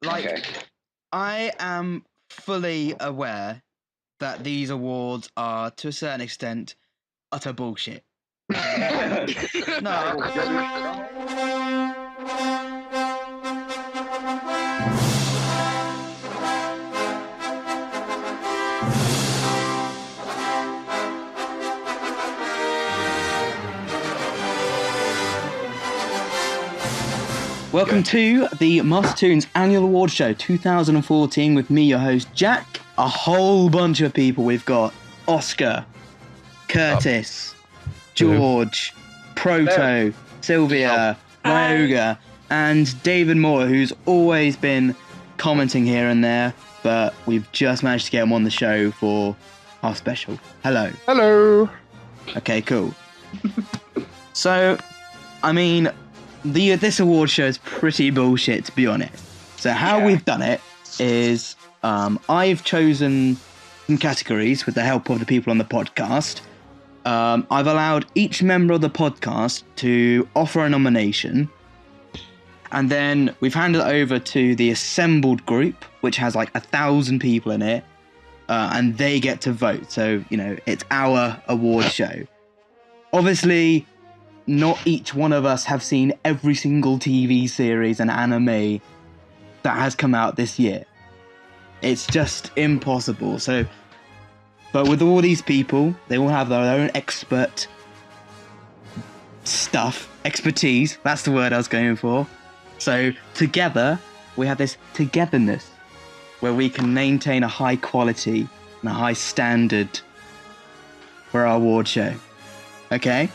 Okay. I am fully aware that these awards are, to a certain extent, utter bullshit. No. Welcome to the Master Toons Annual Award Show 2014 with me, your host, Jack. A whole bunch of people. We've got Oscar, Curtis, George, Proto, Sylvia, Ryoga, and David Moore, who's always been commenting here and there, but we've just managed to get him on the show for our special. Hello. Hello. Okay, cool. So, I mean, this award show is pretty bullshit, to be honest. So how we've done it is I've chosen some categories with the help of the people on the podcast. I've allowed each member of the podcast to offer a nomination, and then we've handed it over to the assembled group, which has like 1,000 people in it, and they get to vote. So, you know, it's our award show. Obviously, not each one of us have seen every single TV series and anime that has come out this year. It's just impossible. So, but with all these people, they all have their own expertise. That's the word I was going for. So together, we have this togetherness where we can maintain a high quality and a high standard for our award show. Okay?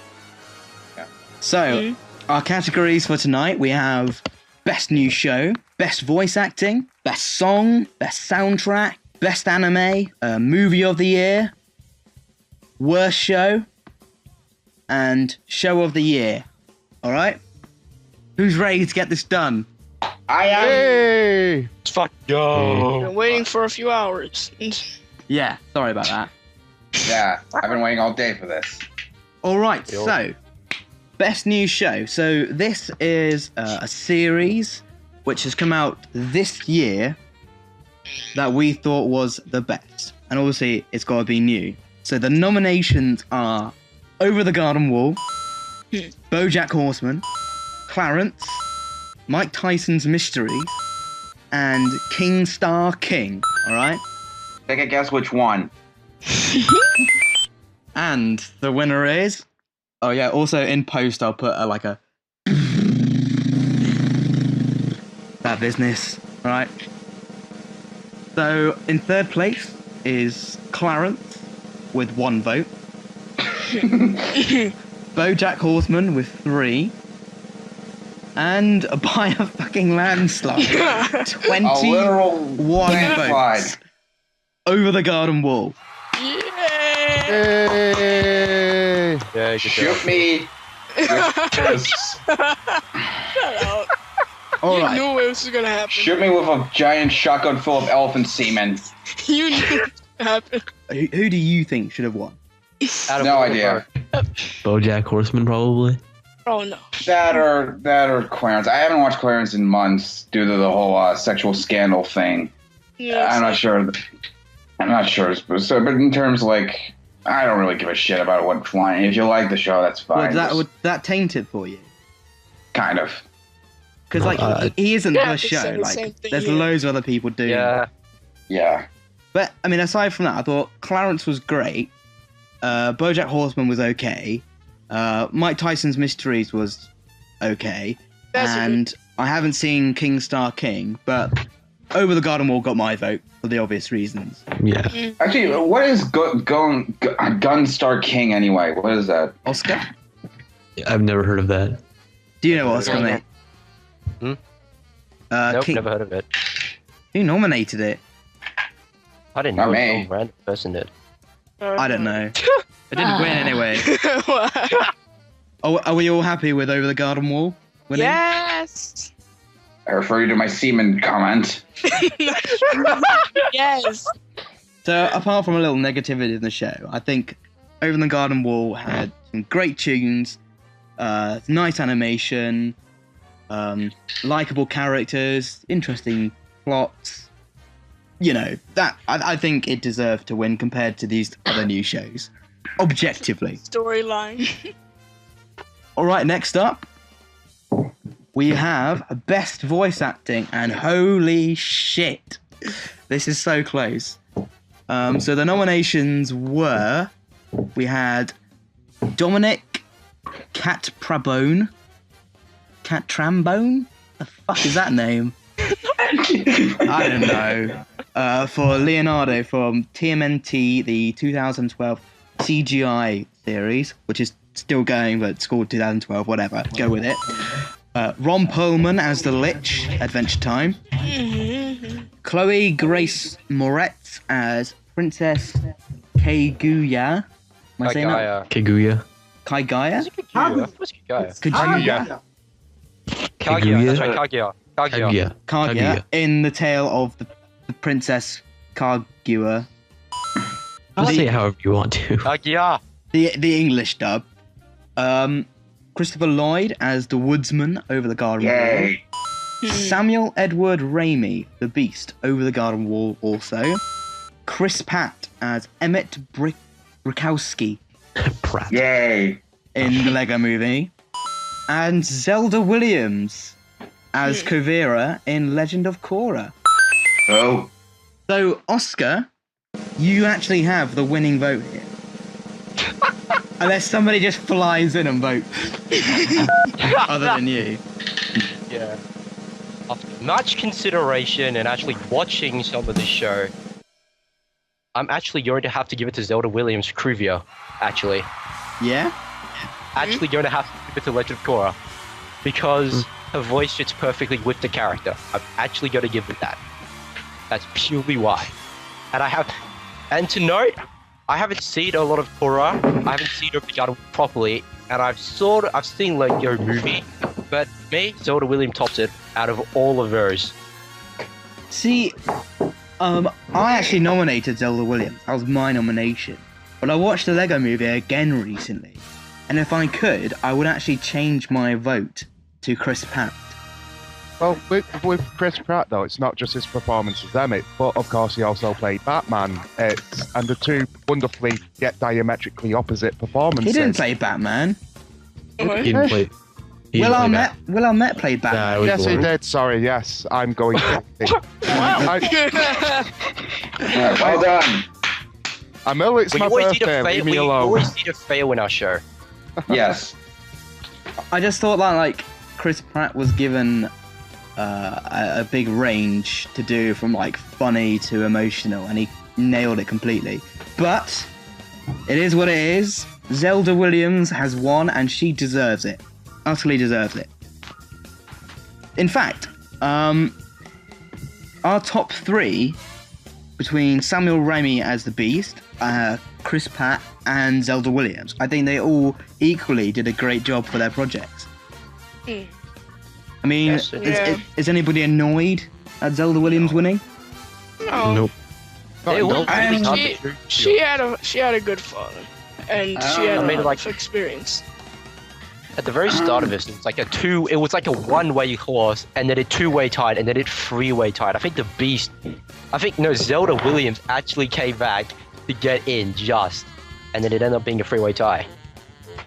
So, our categories for tonight, we have Best New Show, Best Voice Acting, Best Song, Best Soundtrack, Best Anime, Movie of the Year, Worst Show, and Show of the Year. Alright? Who's ready to get this done? I am. Hey. Fuck yo. Been waiting for a few hours. Yeah, sorry about that. Yeah, I've been waiting all day for this. Alright, so, Best New Show. So this is a series which has come out this year that we thought was the best. And obviously, it's got to be new. So the nominations are Over the Garden Wall, BoJack Horseman, Clarence, Mike Tyson's Mysteries, and King Star King. Alright? Take a guess which one. And the winner is... Oh yeah, also in post I'll put that business, right? So in third place is Clarence with 1 vote. BoJack Horseman with 3. And by a fucking landslide, 21 votes. Over the Garden Wall. Hey. Yeah, Shoot me. Shut up. All right. You knew it was gonna happen. Shoot me with a giant shotgun full of elephant semen. You knew it was gonna happen. Who do you think should have won? No idea. BoJack Horseman, probably. Oh no. That or Clarence. I haven't watched Clarence in months due to the whole sexual scandal thing. Yeah, I'm not sure. So, but in terms of like, I don't really give a shit about which one. If you like the show, that's fine. Would that taint it for you? Kind of. Because like he isn't Yeah, the show. the Like same thing, there's yeah. loads of other people doing. Yeah. Yeah. But I mean, aside from that, I thought Clarence was great. BoJack Horseman was okay. Mike Tyson's Mysteries was okay. And I haven't seen King Star King, but Over the Garden Wall got my vote for the obvious reasons. Yeah. Actually, what is Gunstar King anyway? What is that? Oscar? I've never heard of that. Do you know what Oscar mate? Nope, never heard of it. Who nominated it? I didn't Not know me. some random person did. I don't know. It didn't win anyway. Oh, are we all happy with Over the Garden Wall winning? Yes. I refer you to my semen comment. Yes. So, apart from a little negativity in the show, I think Over the Garden Wall had some great tunes, nice animation, likable characters, interesting plot. You know, that I think it deserved to win compared to these other new shows. Objectively. Storyline. Alright, next up, we have Best Voice Acting, and holy shit, this is so close. So the nominations were, we had Dominic Cattrambone. The fuck is that name? I don't know. For Leonardo from TMNT, the 2012 CGI series, which is still going, but it's called 2012, whatever. Go with it. Ron Perlman as the Lich, Adventure Time. Chloe Grace Moretz as Princess Kaguya. Am I saying that? Kaguya. Kaguya? What's Kaguya? Kaguya? Kaguya. That's right, Kaguya. Kaguya. Kaguya. In the tale of the Princess Kaguya. Just say it however you want to. Kaguya. The English dub. Christopher Lloyd as the Woodsman over the garden wall. Yay. Samuel Edward Ramey, the Beast, over the garden wall also. Chris Pratt as Emmett Brickowski Pratt. Yay. in the Lego Movie. And Zelda Williams as Kuvira in Legend of Korra. Oh. So, Oscar, you actually have the winning vote here. Unless somebody just flies in and votes. Other than you. Yeah. After much consideration and actually watching some of the show, I'm actually going to have to give it to Zelda Williams Kruvia, actually. Yeah? Actually going to have to give it to Legend of Korra. Because her voice fits perfectly with the character. I'm actually going to give it that. That's purely why. And to note, I haven't seen a lot of Korra. I haven't seen her Pajata properly, and I've seen Lego Movie, but me, Zelda Williams tops it out of all of those. See, I actually nominated Zelda Williams. That was my nomination. But I watched the Lego Movie again recently, and if I could, I would actually change my vote to Chris Pratt. Well, with Chris Pratt, though, it's not just his performance as Emmett, but of course he also played Batman. And the two wonderfully yet diametrically opposite performances. He didn't play Batman. He didn't play. Will Arnett played Batman. Yes, he did. Sorry, yes. I'm going to... Well done. Emil, it's my birthday. Leave me We alone. always need a fail in our show. Yes. I just thought that, like, Chris Pratt was given a big range to do from, like, funny to emotional, and he nailed it completely. But it is what it is. Zelda Williams has won, and she deserves it. Utterly deserves it. In fact, our top three, between Samuel Ramey as the Beast, Chris Pratt, and Zelda Williams, I think they all equally did a great job for their projects. I mean, Yes, is anybody annoyed at Zelda Williams winning? No. Nope. It was really hard She, to choose. she had a good father, and she had I a mean, lot like- of experience. At the very start of this, it was like a one-way horse, and then a two-way tied, and then it three-way tied. I think Zelda Williams actually came back to get in just, and then it ended up being a three-way tie.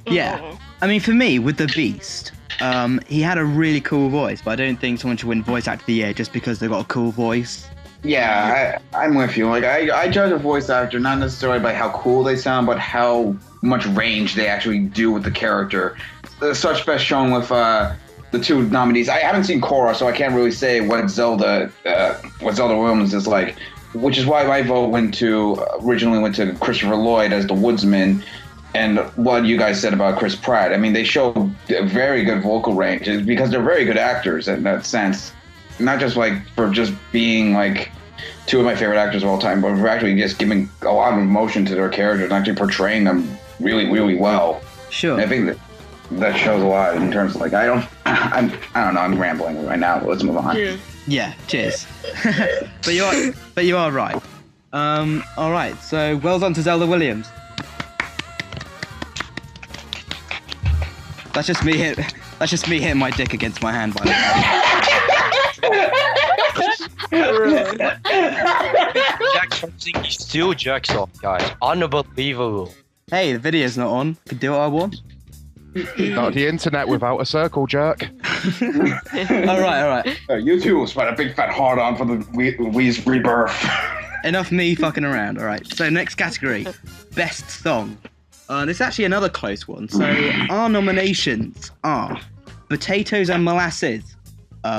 Yeah. I mean, for me, with the Beast, he had a really cool voice, but I don't think someone should win Voice Actor of the Year just because they've got a cool voice. Yeah, I'm with you. Like, I judge a voice actor not necessarily by how cool they sound, but how much range they actually do with the character. Such best shown with the two nominees. I haven't seen Korra, so I can't really say what Zelda Williams is like. Which is why my vote originally went to Christopher Lloyd as the Woodsman, and what you guys said about Chris Pratt. I mean, they show a very good vocal range because they're very good actors in that sense. Not just like for just being like two of my favorite actors of all time, but for actually just giving a lot of emotion to their characters and actually portraying them really, really well. Sure. And I think that shows a lot in terms of like I don't know. I'm rambling right now. Let's move on. Yeah. Yeah, cheers. but you are right. All right. So well done to Zelda Williams. That's just me hitting my dick against my hand, by the way. Jack Thompson, he still jerks off, guys. Unbelievable. Hey, the video's not on. Can do what I want. Not the internet without a circle jerk. All right. You too will spot a big fat hard on for the Wii's rebirth. Enough me fucking around. All right. So next category, best song. This is actually another close one. So our nominations are Potatoes and Molasses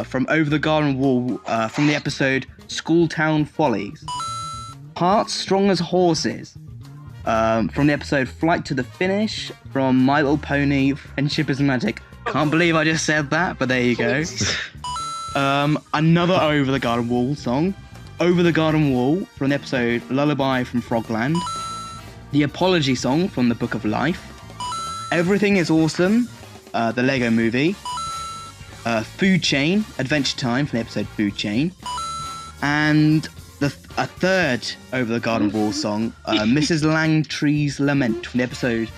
from Over the Garden Wall from the episode Schooltown Follies. Hearts Strong as Horses from the episode Flight to the Finish from My Little Pony Friendship is Magic. Can't believe I just said that, but there you go. Another Over the Garden Wall song. Over the Garden Wall from the episode Lullaby from Frogland. The Apology Song from the Book of Life. Everything is Awesome, the Lego Movie. Food Chain, Adventure Time from the episode Food Chain. And a third Over the Garden Wall song, Mrs. Langtree's Lament from the episode...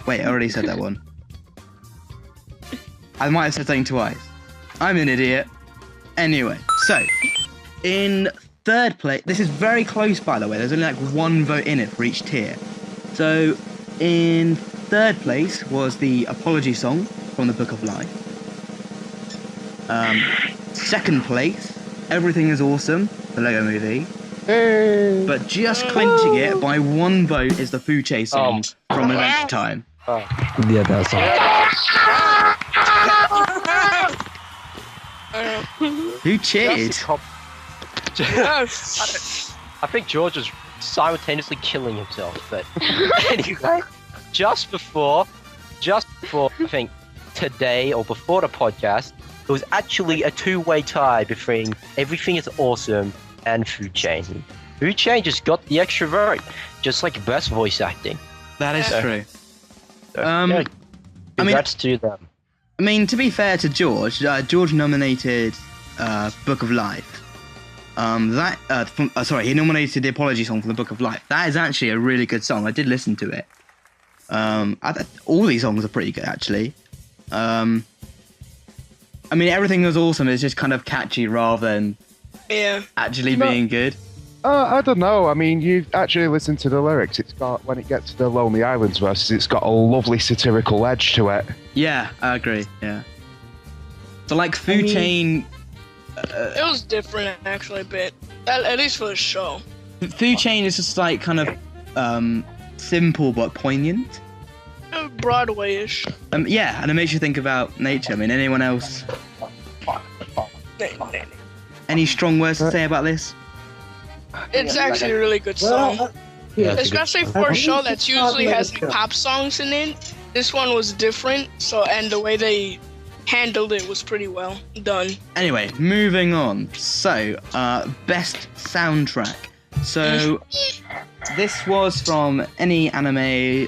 Wait, I already said that one. I might have said something twice. I'm an idiot. Anyway, so, in third place... This is very close, by the way. There's only like one vote in it for each tier. So, in third place was the Apology Song from the Book of Life. Second place, Everything is Awesome, the Lego Movie. Hey. But just clinching it by one vote is the Food Chase song from Adventure Time. Yeah, that's all. Who cheered? I think George was simultaneously killing himself, but anyway, just before, I think today or before the podcast, it was actually a two-way tie between Everything is Awesome and Food Chain. Food Chain just got the extra vote, just like best voice acting. That is true. So, yeah, congrats to them. I mean, to be fair to George, George nominated Book of Life. He nominated the Apology Song from the Book of Life. That is actually a really good song. I did listen to it. All these songs are pretty good, actually. I mean, Everything was Awesome. It's just kind of catchy rather than actually being good. I don't know. I mean, you actually listen to the lyrics. It's got, when it gets to the Lonely Islands verses, it's got a lovely satirical edge to it. Yeah, I agree. Yeah. So, like, Food Chain... it was different, actually, a bit. At least for the show. Food Chain is just, like, kind of simple but poignant. Broadway-ish. Yeah, and it makes you think about nature. I mean, anyone else? Any strong words to say about this? It's actually a really good song. Yeah, Especially for a show that usually has pop songs in it. This one was different, and the way they handled it was pretty well done. Anyway, moving on. So, best soundtrack. So, this was from any anime,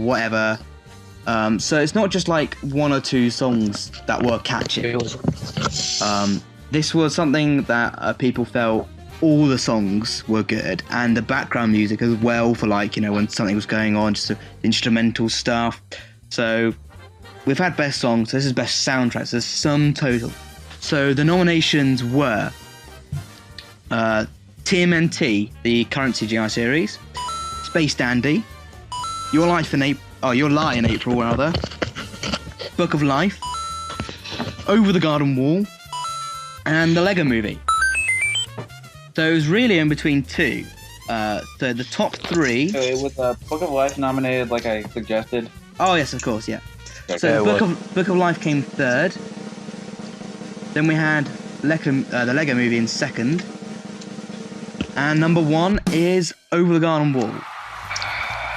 whatever. So it's not just like one or two songs that were catchy. This was something that people felt all the songs were good, and the background music as well for, like, you know, when something was going on, just instrumental stuff. So we've had best songs, so this is best soundtracks. There's sum total. So the nominations were TMNT, the current CGI series, Space Dandy, Your Lie in April, rather, Book of Life, Over the Garden Wall, and the Lego Movie. So it was really in between two. So the top three... Was Book of Life nominated like I suggested? Oh yes, of course, yeah. Okay, So Book of Life came third. Then we had the Lego Movie in second. And number one is Over the Garden Wall.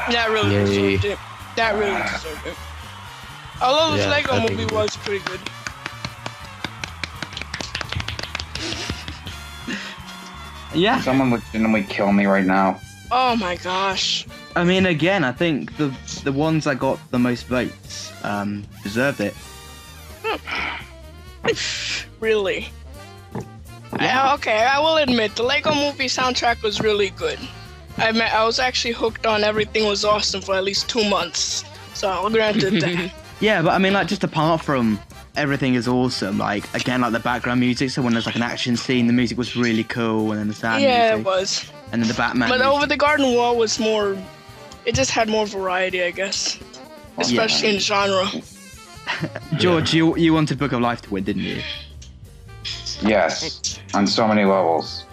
That really deserved it. That really deserved it. Although the Lego movie was pretty good. Yeah. Someone would genuinely kill me right now. Oh my gosh. I mean, again, I think the ones that got the most votes deserved it. Really? Yeah, okay, I will admit, the Lego movie soundtrack was really good. I was actually hooked on Everything Was Awesome for at least 2 months. So I'll grant it that. Yeah, but I mean, like, just apart from everything is awesome. Like again, like the background music. So when there's like an action scene, the music was really cool, and then the sound Yeah, music, it was. and then the Batman. But music. Over the Garden Wall was more. It just had more variety, I guess, especially in genre. George, you wanted Book of Life to win, didn't you? Yes, on so many levels.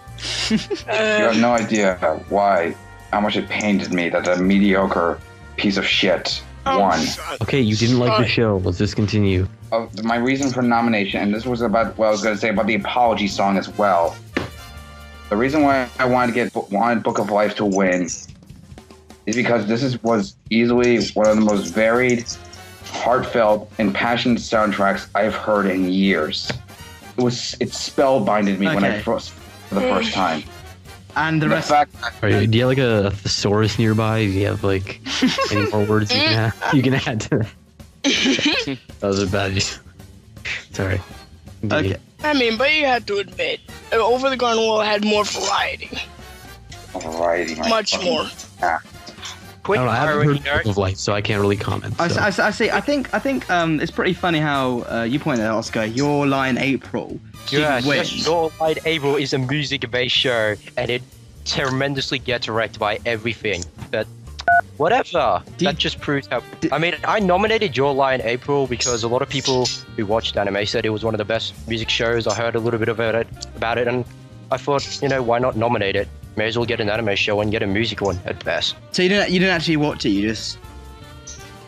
You have no idea how much it pained me that a mediocre piece of shit won. Okay, you didn't like the show. Let's just continue. My reason for nomination, and this was about what I was going to say about the apology song as well. The reason why I wanted Book of Life to win is because was easily one of the most varied, heartfelt, and passionate soundtracks I've heard in years. It spellbinded me when I for the first time. And the rest. Do you have like a thesaurus nearby? Do you have like any more words you can add to that? That was a bad. Sorry. Okay. I mean, but you have to admit, Over the Garden Wall had more variety. Much more. Quick I haven't irony heard Book note. of Life, so I can't really comment. So. I see. I think it's pretty funny how you pointed out, Oscar. Your Line April. Yes, win. Your Line April is a music-based show, and it tremendously gets wrecked by everything. But whatever. That just proves how. I mean, I nominated Your Line April because a lot of people who watched anime said it was one of the best music shows. I heard a little bit about it, and I thought, why not nominate it? May as well get an anime show and get a music one at best. So you didn't actually watch it. You just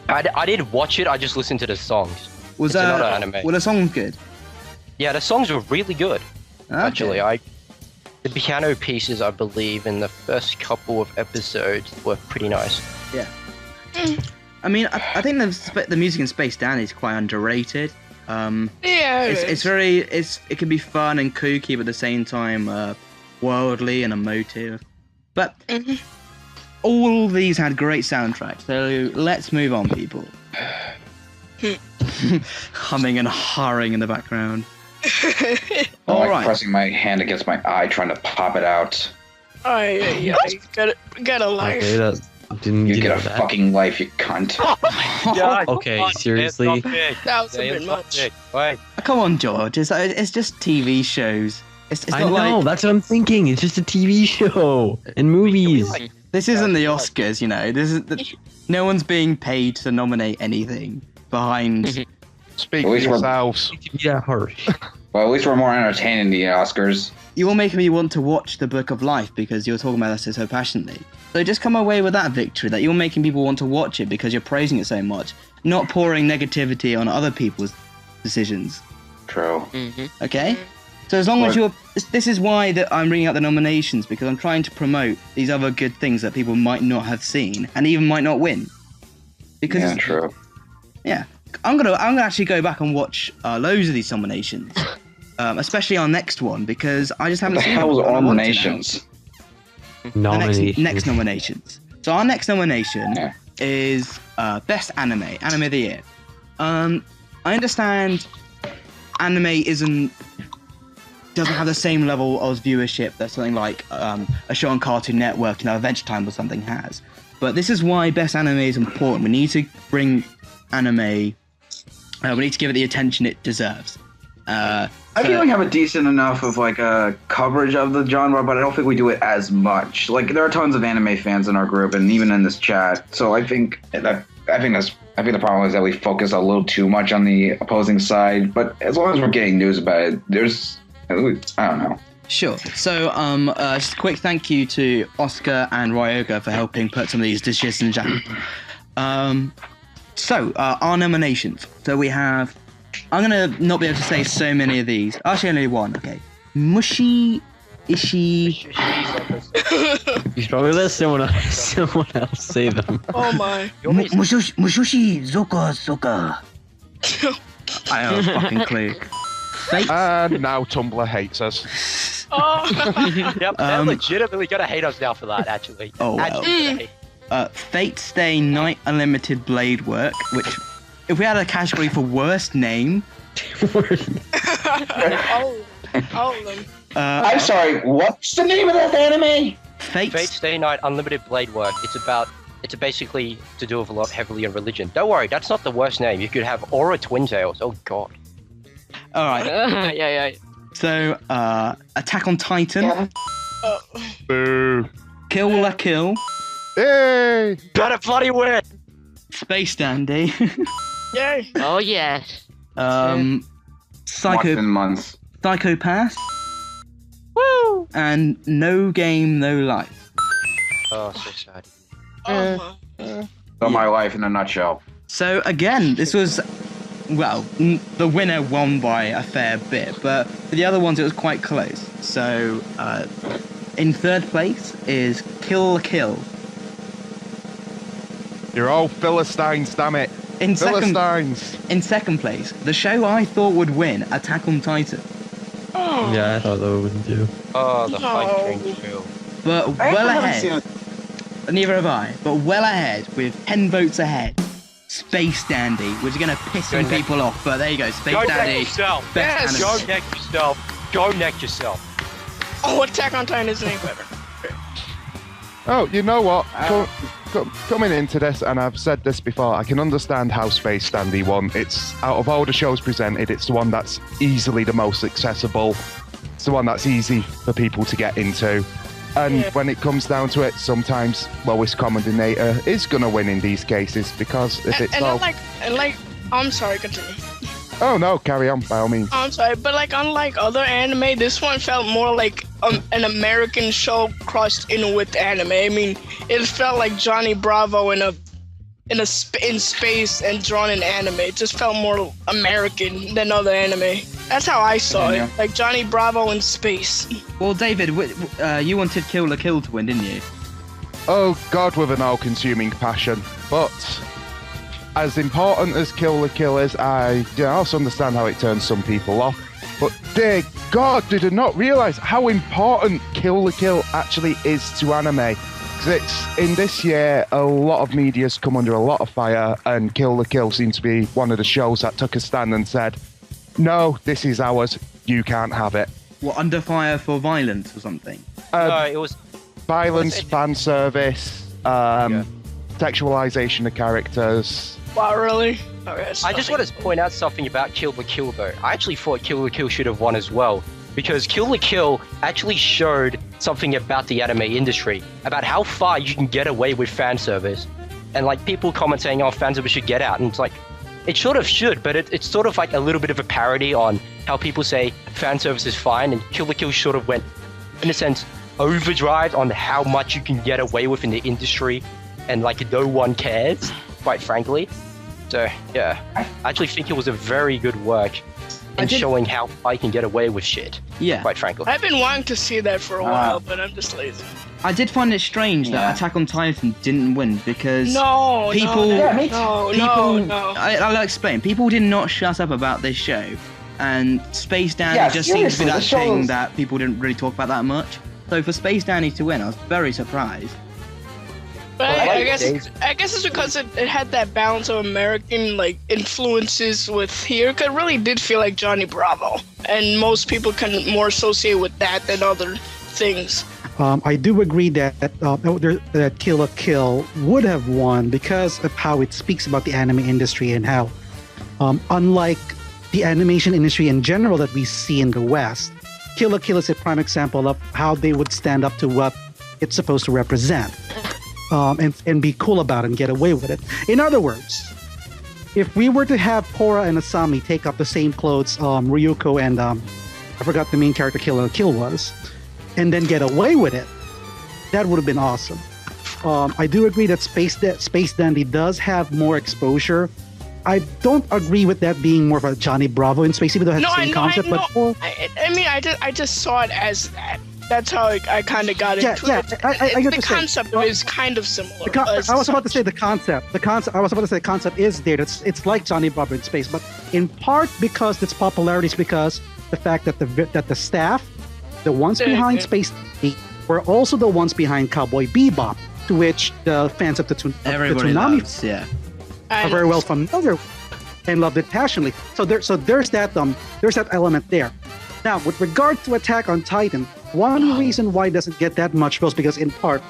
I did watch it. I just listened to the songs. was It's another anime. Were the songs good? Yeah, the songs were really good. Okay. Actually, the piano pieces, I believe, in the first couple of episodes were pretty nice. Yeah. I mean, I think the music in Space Dandy is quite underrated. Yeah, it can be fun and kooky, but at the same time, worldly and emotive. But all these had great soundtracks. So let's move on, people. Humming and harring in the background. All right. Pressing my hand against my eye, trying to pop it out. Get a life. Okay, that didn't You get a that. fucking life, you cunt. Okay, seriously? That was a bit much. Wait. Come on, George. It's just TV shows. It's I not know, like that's what I'm thinking. It's just a TV show and movies. this isn't the Oscars. This is no one's being paid to nominate anything behind. Speak At for least we're- yourselves. Yeah, harsh. Well, at least we're more entertaining than the Oscars. You're making me want to watch the Book of Life because you're talking about this so passionately. So just come away with that victory, that you're making people want to watch it because you're praising it so much, not pouring negativity on other people's decisions. True. Okay? So as long as you're... This is why that I'm reading out the nominations, because I'm trying to promote these other good things that people might not have seen and even might not win. Because Yeah, true. Yeah. I'm gonna actually go back and watch loads of these nominations. Especially our next one, because I just haven't What the seen hell's them, and I all want to nations? now. The Nomination. next nominations. So our next nomination Yeah. is Best Anime of the Year. I understand anime doesn't have the same level of viewership that something like a show on Cartoon Network, Adventure Time or something has. But this is why Best Anime is important. We need to bring anime. We need to give it the attention it deserves. I feel like we have a decent enough of coverage of the genre, but I don't think we do it as much. Like there are tons of anime fans in our group and even in this chat. So I think the problem is that we focus a little too much on the opposing side. But as long as we're getting news about it, I don't know. Sure. So, just a quick thank you to Oscar and Ryoga for helping put some of these dishes in chat. So, our nominations. So we have... I'm going to not be able to say so many of these. Actually, only one. Okay. Mushi... Ishi... You should probably let someone else say them. Oh my. Mushushi Zoka Zoka. I don't have a fucking clue. Fate... And now Tumblr hates us. Oh. Yep, they're legitimately gonna hate us now for that, actually. Oh, well. Actually, Fate Stay Night Unlimited Blade Work, which, if we had a category for worst name... all of them. I'm sorry, what's the name of that anime? Fate Stay Night Unlimited Blade Work. It's basically to do with a lot heavily on religion. Don't worry, that's not the worst name. You could have Aura Twin Tails. Oh god. All right. Yeah. So, Attack on Titan, Yeah. Boo. Kill La Kill, Hey! Better bloody win! Space Dandy, Yay. Oh yes. Psycho, Months. Psychopath, woo, and No Game No Life. Oh, so sad. Oh, So my life in a nutshell. So again, this was, well, the winner won by a fair bit, but for the other ones it was quite close. So in third place is Kill La Kill. You're all Philistines, damn it. In Philistines. second place, the show I thought would win, Attack on Titan. oh. Yeah, I thought that would do. Oh, the No. hype train too. But I well haven't ahead, seen it. neither have I, but well ahead with 10 votes ahead, Space Dandy, which is going to piss some Go neck. people off, but there you go, Space Go neck Dandy. yourself! Best Go anime. neck yourself! Go neck yourself! Oh, Attack on Titan is any better. Oh, you know what? Coming into this, and I've said this before, I can understand how Space Dandy won. It's, out of all the shows presented, it's the one that's easily the most accessible. It's the one that's easy for people to get into. And Yeah. when it comes down to it, sometimes lowest common denominator is going to win in these cases, because if it's all... I'm sorry, continue. Oh no, carry on, by all means. I'm sorry, but like unlike other anime, this one felt more like an American show crossed in with anime. I mean, it felt like Johnny Bravo in space and drawn in anime. It just felt more American than other anime. That's how I saw Yeah. it, like Johnny Bravo in space. Well, David, you wanted Kill La Kill to win, didn't you? Oh God, with an all-consuming passion. But as important as Kill La Kill is, I also understand how it turns some people off. But dear God, did I not realise how important Kill La Kill actually is to anime? Because it's, in this year, a lot of media's come under a lot of fire, and Kill La Kill seems to be one of the shows that took a stand and said, no, this is ours, you can't have it. What, under fire for violence or something? No, it was. Violence, fan service, sexualization of characters. Wow, really? Okay, I just want to point out something about Kill La Kill though. I actually thought Kill La Kill should have won as well, because Kill La Kill actually showed something about the anime industry, about how far you can get away with fan service. And like people comment saying, oh, fan service should get out. And it's like, it sort of should, but it's sort of like a little bit of a parody on how people say fan service is fine, and Kill La Kill sort of went, in a sense, overdrive on how much you can get away with in the industry, and like no one cares, quite frankly. So yeah, I actually think it was a very good work in showing how I can get away with shit. Yeah. Quite frankly. I've been wanting to see that for a while, but I'm just lazy. I did find it strange that Attack on Titan didn't win because people. No. I'll explain. People did not shut up about this show, and Space Dandy Yeah, just seems to be seriously, that the show thing is- that people didn't really talk about that much. So for Space Dandy to win, I was very surprised. But Well, I like guess Dave- I guess it's because it had that balance of American like influences with here. 'Cause it really did feel like Johnny Bravo, and most people can more associate with that than other things. I do agree that Kill La Kill would have won because of how it speaks about the anime industry and how, unlike the animation industry in general that we see in the West, Kill La Kill is a prime example of how they would stand up to what it's supposed to represent, and be cool about it and get away with it. In other words, if we were to have Korra and Asami take up the same clothes Ryuko and I forgot the main character Kill La Kill was, and then get away with it, that would have been awesome. I do agree that Space Dandy does have more exposure. I don't agree with that being more of a Johnny Bravo in space, even though it has the same concept. I just saw it as that. That's how I kind of got into it. I get The to say, concept of it is kind of similar. I was about to say the concept. I was about to say the concept is there. It's like Johnny Bravo in space, but in part because its popularity is because the fact that the staff, the ones behind Space Dandy, were also the ones behind Cowboy Bebop, to which the fans of the Everybody Toonami loves, yeah. are very well familiar with and loved it passionately. So there's that element there. Now, with regard to Attack on Titan, one reason why it doesn't get that much votes because in part,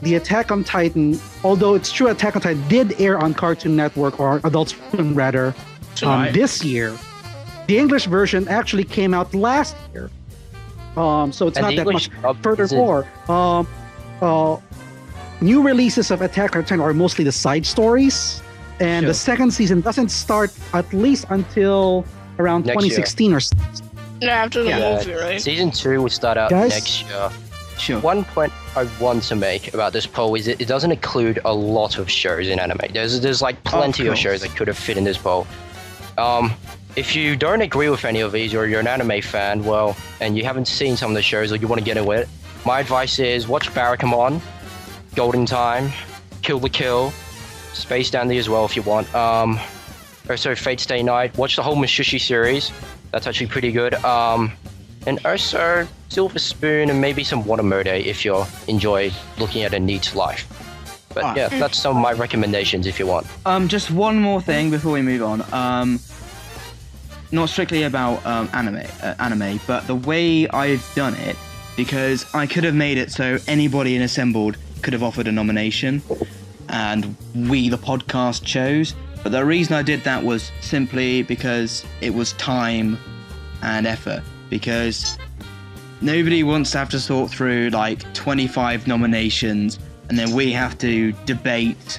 the Attack on Titan, although it's true Attack on Titan did air on Cartoon Network or Adult Swim rather this year, the English version actually came out last year. So it's And not the that English much. dub, Furthermore, new releases of Attack on Titan are mostly the side stories, and Sure. the second season doesn't start at least until around Next year. 2016 or so. Yeah, after the Yeah. movie, right? Season 2 will start out Guys? next year. Sure. One point I want to make about this poll is it doesn't include a lot of shows in anime. There's like plenty of course. shows that could have fit in this poll. If you don't agree with any of these or you're an anime fan, well, and you haven't seen some of the shows or you want to get into it, my advice is watch Barakamon, Golden Time, Kill the Kill, Space Dandy as well if you want. Also Fate Stay Night. Watch the whole Mushishi series. That's actually pretty good. And also Silver Spoon and maybe some Watermode if you enjoy looking at a neat's life. But Alright. yeah, that's some of my recommendations if you want. Just one more thing before we move on. Not strictly about anime, but the way I've done it, because I could have made it so anybody in Assembled could have offered a nomination, and we, the podcast, chose. But the reason I did that was simply because it was time and effort. Because nobody wants to have to sort through like 25 nominations, and then we have to debate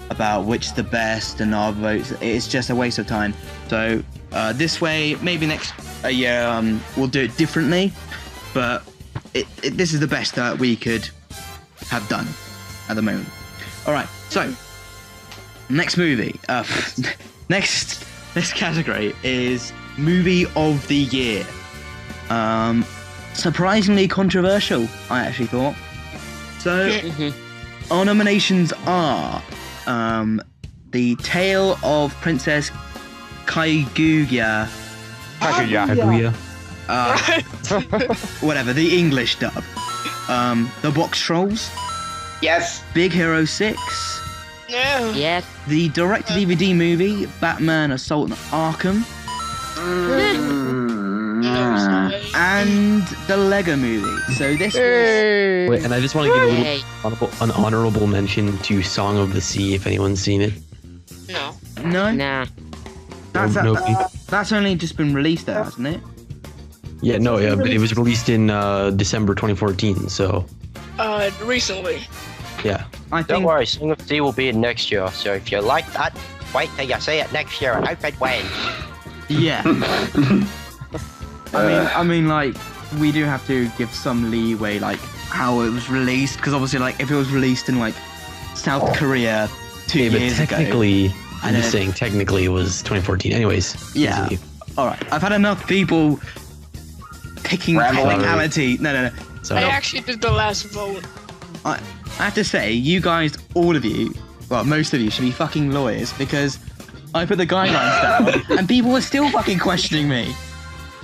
about which is the best and our votes. It's just a waste of time. So this way, maybe next year we'll do it differently, but this is the best that we could have done at the moment. All right, so next movie, next category is movie of the year. Surprisingly controversial, I actually thought. So our nominations are The Tale of Princess Kaguya, Kaguya. whatever, the English dub. The Box Trolls, Yes. Big Hero 6, Yeah. Yes. the direct-to-DVD movie Batman Assault on Arkham, and the Lego movie. So this was... Wait, and I just want to give a Hey. little an honorable mention to Song of the Sea if anyone's seen it. No. No? Nah. Nobody? That's only just been released there, hasn't it? Yeah, no, yeah, but it was released in December 2014, so Recently. yeah. I Don't think... worry, Song of the Sea will be in next year. So if you like that, wait till you see it next year and hope it wins. Yeah. I mean, like, we do have to give some leeway, like, how it was released, because obviously, like, if it was released in, like, South Korea 2 Okay, but years ago... technically, I'm I just know. saying, technically it was 2014. Anyways. Yeah. continue. Alright, I've had enough people picking Rambling. technicality. No. Sorry. I actually did the last vote. I have to say, you guys, all of you, well, most of you, should be fucking lawyers, because I put the guidelines down, and people were still fucking questioning me.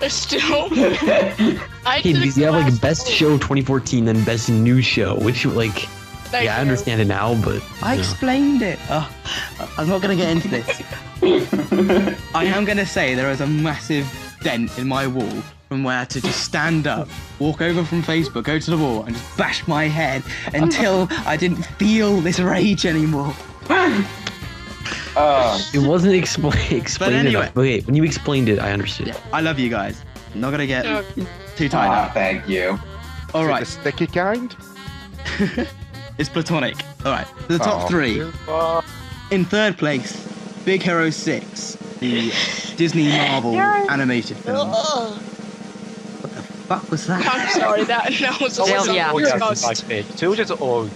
It's still. I Okay, did because the you have like last best vote. show 2014 and best new show, which like, Thank yeah, I you. understand it now, but I you know. explained it. I'm not going to get into this. I am going to say there is a massive dent in my wall from where to just stand up, walk over from Facebook, go to the wall, and just bash my head until I didn't feel this rage anymore. It wasn't explained anyway. enough. Okay, when you explained it, I understood. Yeah, I love you guys. I'm not going to get Yeah. too tied up. Thank you. All Is it right, the sticky kind? it's platonic. All right, the top Oh. three. In third place, Big Hero 6, the Disney Marvel animated film. Ugh. What was that? I'm sorry, that was a Sylvia. disgust. Two just oh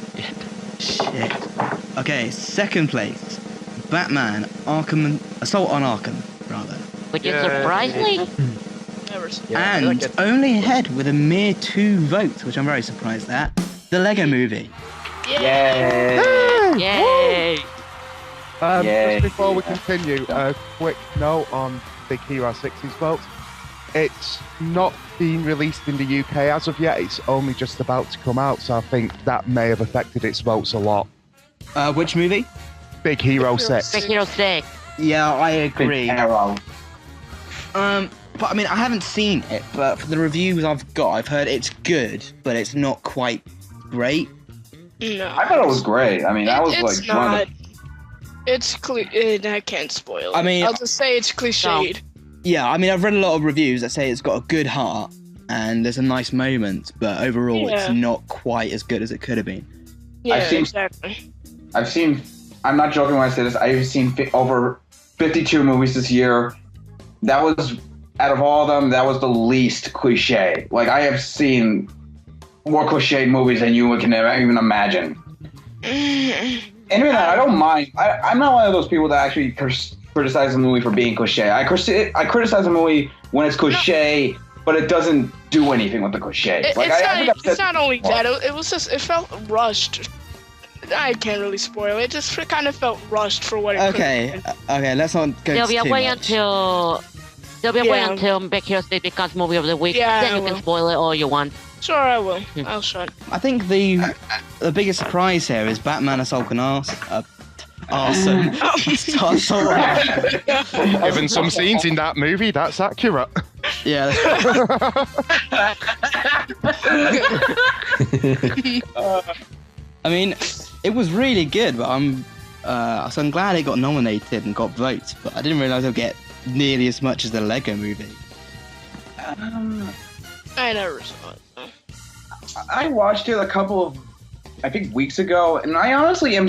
Shit. Okay, second place, Batman Arkham Assault on Arkham, rather. Which is Yeah. surprisingly. Never seen. Yeah, I feel And like it- only ahead with a mere 2 votes, which I'm very surprised at, the Lego movie. Yeah. Yay! Yay. Just before we continue, a quick note on Big Hero 6's votes. It's not been released in the UK as of yet. It's only just about to come out, so I think that may have affected its votes a lot. Which movie? Big Hero 6. Big Hero 6. Yeah, I Big agree. arrow. But I mean, I haven't seen it, but for the reviews I've got, I've heard it's good, but it's not quite great. No. I thought it was great. I mean, that was It's like one not. of It's I can't spoil it. I mean- I'll just say it's cliched. Yeah, I mean, I've read a lot of reviews that say it's got a good heart and there's a nice moment, but overall it's not quite as good as it could have been. Yeah, exactly. I'm not joking when I say this, I've seen over 52 movies this year. That was, out of all of them, that was the least cliche. Like, I have seen more cliche movies than you can even imagine. And even that, I don't mind. I'm not one of those people that actually criticize a movie for being cliche. I criticize a movie when it's cliche, but it doesn't do anything with the cliche. It's not only that. It felt rushed. I can't really spoil it. It just kind of felt rushed for what it could have been. Okay, let's not go There'll be a too way much. until Big Hero 6 becomes movie of the week. Yeah, then I you can will. spoil it all you want. Sure, I will. I'll shut. I think the biggest surprise here is Batman Assault and Arson. Given some scenes in that movie, that's accurate. Yeah. I mean, it was really good, but so I'm glad it got nominated and got votes, but I didn't realise it would get nearly as much as the Lego movie. I never saw it. So. I watched it a couple of, I think, weeks ago, and I honestly am,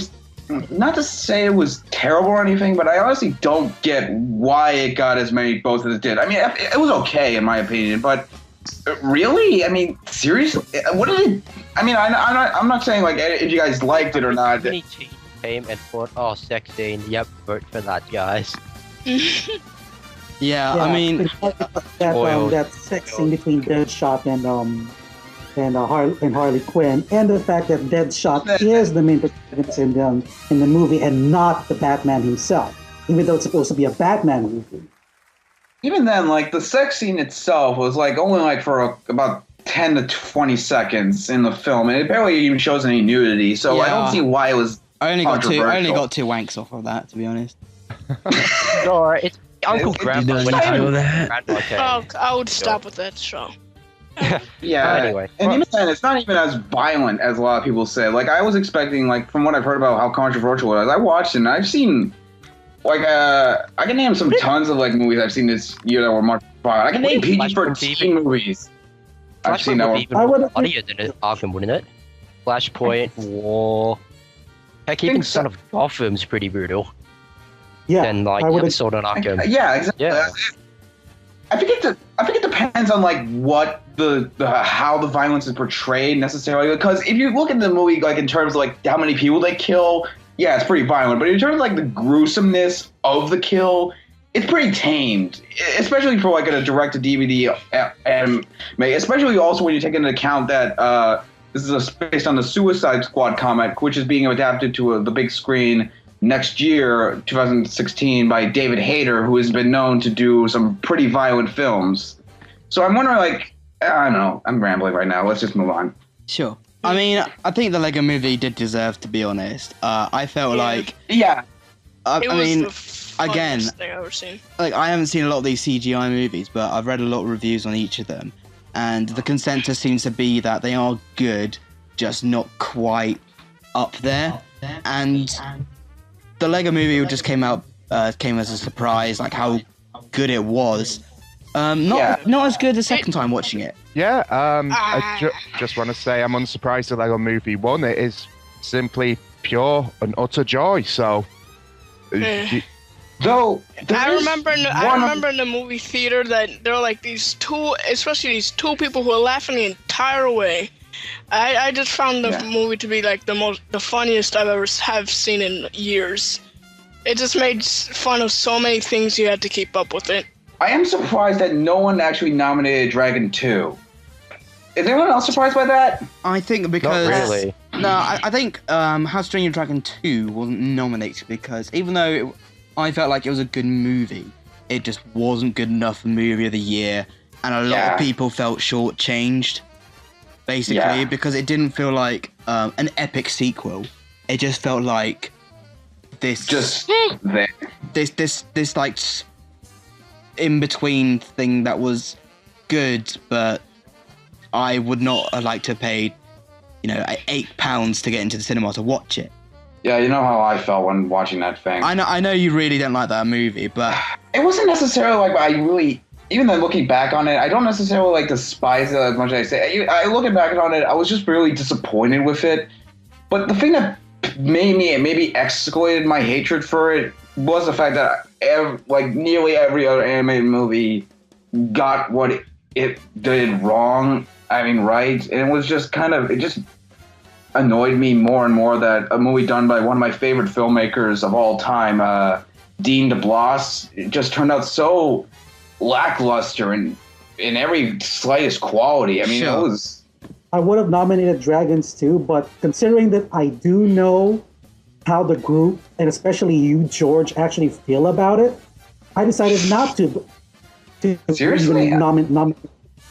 not to say it was terrible or anything, but I honestly don't get why it got as many votes as it did. I mean, it was okay in my opinion, but really? I mean, seriously? What did it... I mean, I'm not saying, like, if you guys liked it or not. Many teams came and thought, oh, sex scene, yep, vote for that, guys. Yeah, I mean... that sex scene between Deadshot and Harley Quinn, and the fact that Deadshot is the main protagonist in the movie and not the Batman himself, even though it's supposed to be a Batman movie. Even then, like, the sex scene itself was, like, only, like, for about 10 to 20 seconds in the film, and it barely even shows any nudity, so I don't see why it was I only got controversial. two wanks off of that, to be honest. No, it's Uncle Grandpa. I would stop with that show. Yeah, anyway. And even then, it's not even as violent as a lot of people say. Like, I was expecting, like, from what I've heard about how controversial it was, I watched it and I've seen, like, I can name some tons of, like, movies I've seen this year that were much violent. I can name PG-13 movies I've seen that were... I would have funnier than it, Arkham, wouldn't it? Flashpoint, War... Heck, even Son of Gotham's pretty brutal. Yeah, Than, like, Sword on Arkham. Yeah, exactly. Yeah. I think it depends on, like, what the how the violence is portrayed necessarily. Because if you look at the movie, like, in terms of, like, how many people they kill, yeah, it's pretty violent. But in terms of, like, the gruesomeness of the kill, it's pretty tamed. Especially for, like, a direct-to-DVD anime. Especially also when you take into account that this is based on the Suicide Squad comic, which is being adapted to the big screen next year, 2016, by David Hayter, who has been known to do some pretty violent films. So I'm wondering, like, I don't know. I'm rambling right now. Let's just move on. Sure. I mean, I think the Lego movie did deserve to be honest. I felt like... Yeah. I mean, the funniest again, thing I've ever seen. like, I haven't seen a lot of these CGI movies, but I've read a lot of reviews on each of them. And the consensus seems to be that they are good, just not quite up there. And... the Lego movie just came as a surprise, like how good it was. Not as good the second time watching it. Yeah, I just want to say I'm unsurprised the Lego movie won. It is simply pure and utter joy. So, though, I remember in the movie theater that there were like these two people who were laughing the entire way. I just found the movie to be like the funniest I've ever have seen in years. It just made fun of so many things you had to keep up with it. I am surprised that no one actually nominated Dragon 2. Is anyone else surprised by that? I think because... Not really. No, I think How to Train Your Dragon 2 wasn't nominated because even though I felt like it was a good movie, it just wasn't good enough for Movie of the Year, and a lot of people felt shortchanged, basically, because it didn't feel like an epic sequel. It just felt like this... Just there. This like in-between thing that was good, but I would not have liked to pay, £8 to get into the cinema to watch it. Yeah, you know how I felt when watching that thing. I know you really don't like that movie, but it wasn't necessarily like I really. Even then, looking back on it, I don't necessarily like despise it as much as I say. I looking back on it, I was just really disappointed with it. But the thing that maybe escalated my hatred for it was the fact that nearly every other animated movie got what it did wrong. I mean, right? And it was just it just annoyed me more and more that a movie done by one of my favorite filmmakers of all time, Dean DeBlois, it just turned out so lackluster in every slightest quality. I mean, it was. I would have nominated Dragons too, but considering that I do know how the group and especially you, George, actually feel about it, I decided not to Seriously? Nominate.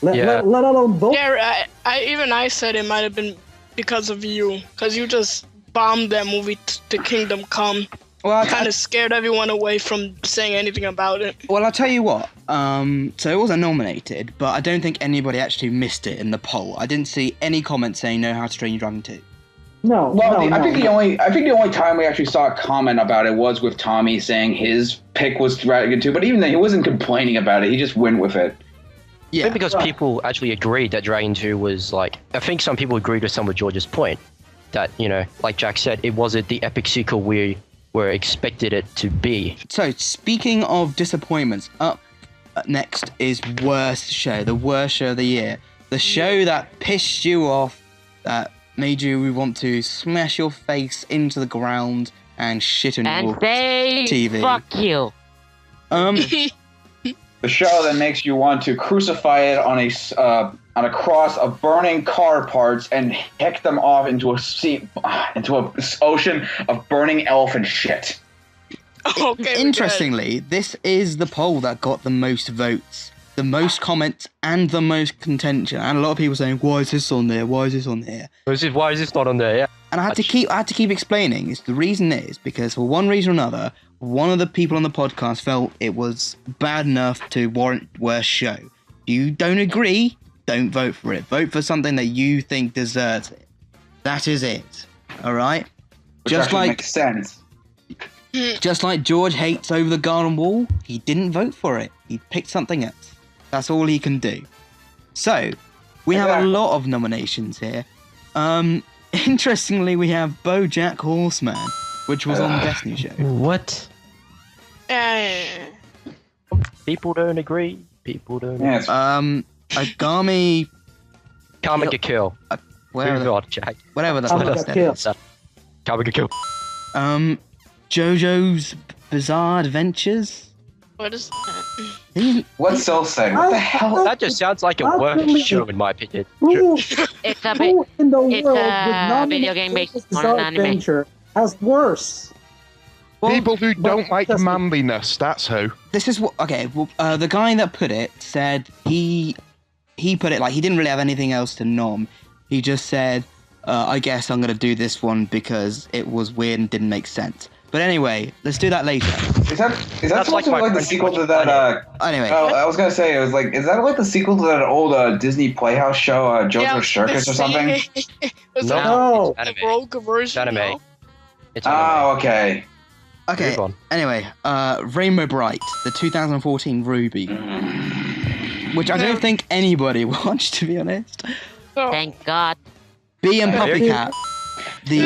Let alone vote. Yeah, I said it might have been because of you, because you just bombed that movie to Kingdom Come. Well, kind of scared everyone away from saying anything about it. Well, I'll tell you what. So it wasn't nominated, but I don't think anybody actually missed it in the poll. I didn't see any comments saying no How to Train Your Dragon 2. No. Well, I think the only time we actually saw a comment about it was with Tommy saying his pick was Dragon 2, but even then he wasn't complaining about it. He just went with it. Yeah. I think because people actually agreed that Dragon 2 was like, I think some people agreed with some of George's point that, like Jack said, it wasn't the epic sequel we were expected it to be. So, speaking of disappointments, up next is Worst Show, the worst show of the year. The show that pissed you off, that made you want to smash your face into the ground and shit on your TV. Fuck you. The show that makes you want to crucify it on a cross of burning car parts and heck them off into an ocean of burning elephant shit. Okay. Interestingly, this is the poll that got the most votes, the most comments, and the most contention. And a lot of people saying, "Why is this on there? Why is this on there?" Why is this not on there? Yeah. And I had to keep explaining. The reason is because for one reason or another, one of the people on the podcast felt it was bad enough to warrant worst show. You don't agree? Don't vote for it. Vote for something that you think deserves it. That is it. All right. Which makes sense. Just like George hates Over the Garden Wall, he didn't vote for it. He picked something else. That's all he can do. So we have a lot of nominations here. Interestingly, we have BoJack Horseman, which was on Best New Show. What? People don't agree. People don't. Yes. Agami. Can't make a kill. Whatever Jack. Whatever the fuck that is. Can't make a kill. JoJo's Bizarre Adventures. What is that? What's so sad? What the hell? That just sounds like a worse show, in my opinion. It's a Who in the world it's would a nominate video game based on Bizarre an anime. Adventure as worse? Well, People who don't like just- manliness, that's who. this is what. Okay. Well, the guy that put it said he put it like he didn't really have anything else to nom. He just said, "I guess I'm gonna do this one because it was weird and didn't make sense." But anyway, let's do that later. Is that supposed like to be my like the friend sequel to George that? Anyway, I was gonna say it was like, is that like the sequel to that old Disney Playhouse show, JoJo's Circus or something? Was No. that No. It's anime. a rogue version? It's anime. No? It's anime. Oh, okay. okay. Move on. Anyway, Rainbow Bright, the 2014 Ruby, which I don't think anybody watched, to be honest. No. Thank God. B and Puppycat, the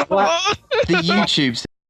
What? YouTube